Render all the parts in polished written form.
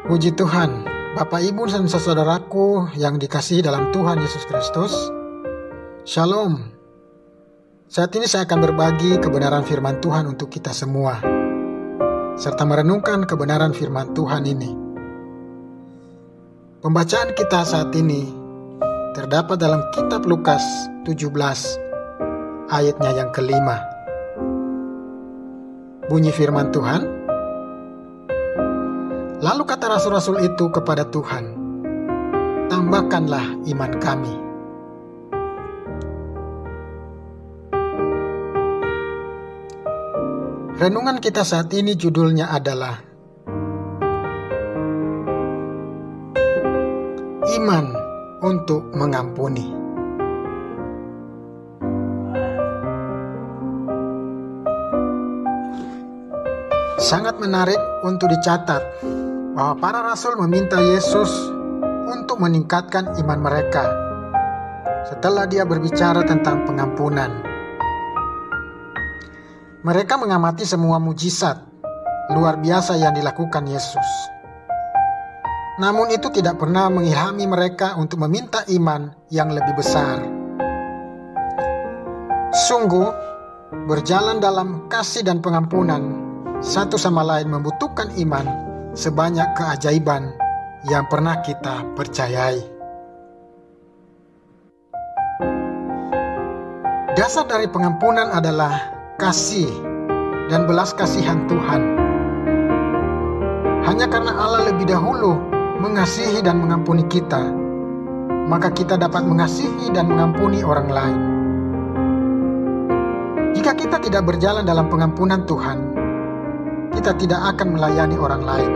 Puji Tuhan, Bapak Ibu dan saudaraku yang dikasihi dalam Tuhan Yesus Kristus. Shalom. Saat ini saya akan berbagi kebenaran firman Tuhan untuk kita semua, serta merenungkan kebenaran firman Tuhan ini. Pembacaan kita saat ini terdapat dalam kitab Lukas 17, ayatnya yang kelima. Bunyi firman Tuhan, lalu kata rasul-rasul itu kepada Tuhan, tambahkanlah iman kami. Renungan kita saat ini judulnya adalah Iman untuk mengampuni. Sangat menarik untuk dicatat bahwa para rasul meminta Yesus untuk meningkatkan iman mereka setelah dia berbicara tentang pengampunan. Mereka mengamati semua mujizat luar biasa yang dilakukan Yesus. Namun itu tidak pernah mengilhami mereka untuk meminta iman yang lebih besar. Sungguh, berjalan dalam kasih dan pengampunan satu sama lain membutuhkan iman sebanyak keajaiban yang pernah kita percayai. Dasar dari pengampunan adalah kasih dan belas kasihan Tuhan. Hanya karena Allah lebih dahulu mengasihi dan mengampuni kita, maka kita dapat mengasihi dan mengampuni orang lain. Jika kita tidak berjalan dalam pengampunan Tuhan, kita tidak akan melayani orang lain.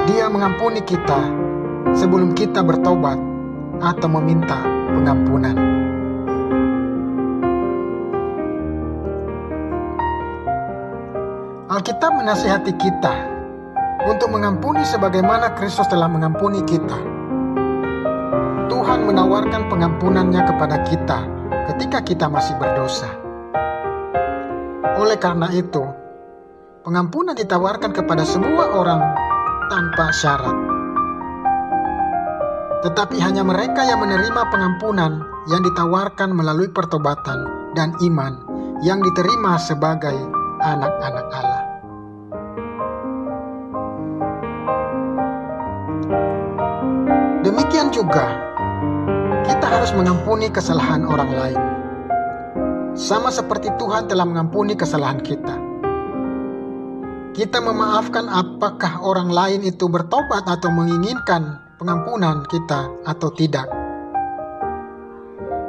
Dia mengampuni kita sebelum kita bertobat atau meminta pengampunan. Alkitab menasihati kita untuk mengampuni sebagaimana Kristus telah mengampuni kita. Tuhan menawarkan pengampunannya kepada kita ketika kita masih berdosa. Oleh karena itu, pengampunan ditawarkan kepada semua orang tanpa syarat. Tetapi hanya mereka yang menerima pengampunan yang ditawarkan melalui pertobatan dan iman yang diterima sebagai anak-anak Allah. Demikian juga, kita harus mengampuni kesalahan orang lain, sama seperti Tuhan telah mengampuni kesalahan kita. Kita memaafkan apakah orang lain itu bertobat atau menginginkan pengampunan kita atau tidak.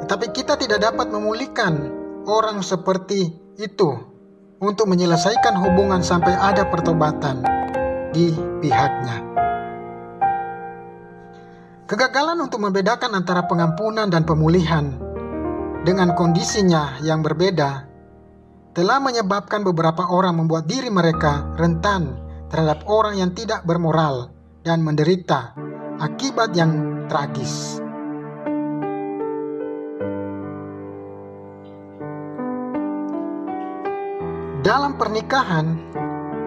Tetapi kita tidak dapat memulihkan orang seperti itu untuk menyelesaikan hubungan sampai ada pertobatan di pihaknya. Kegagalan untuk membedakan antara pengampunan dan pemulihan dengan kondisinya yang berbeda telah menyebabkan beberapa orang membuat diri mereka rentan terhadap orang yang tidak bermoral dan menderita akibat yang tragis. Dalam pernikahan,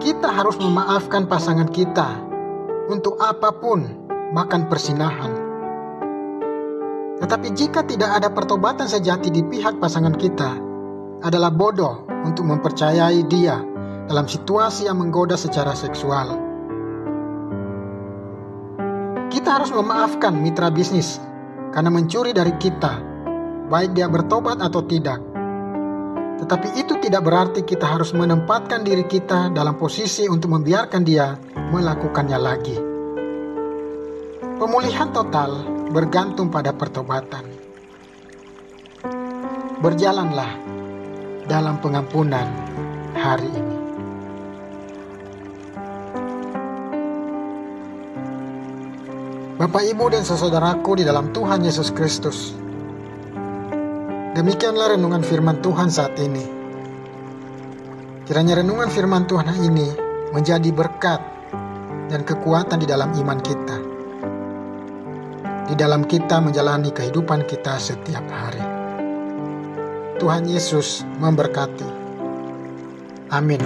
kita harus memaafkan pasangan kita untuk apapun, bahkan persinahan. Tetapi jika tidak ada pertobatan sejati di pihak pasangan kita, adalah bodoh untuk mempercayai dia dalam situasi yang menggoda secara seksual. Kita harus memaafkan mitra bisnis karena mencuri dari kita, baik dia bertobat atau tidak. Tetapi itu tidak berarti kita harus menempatkan diri kita dalam posisi untuk membiarkan dia melakukannya lagi. Pemulihan total bergantung pada pertobatan. Berjalanlah dalam pengampunan hari ini. Bapak, Ibu, dan saudaraku di dalam Tuhan Yesus Kristus, demikianlah renungan firman Tuhan saat ini. Kiranya renungan firman Tuhan ini menjadi berkat dan kekuatan di dalam iman kita, di dalam kita menjalani kehidupan kita setiap hari. Tuhan Yesus memberkati. Amin.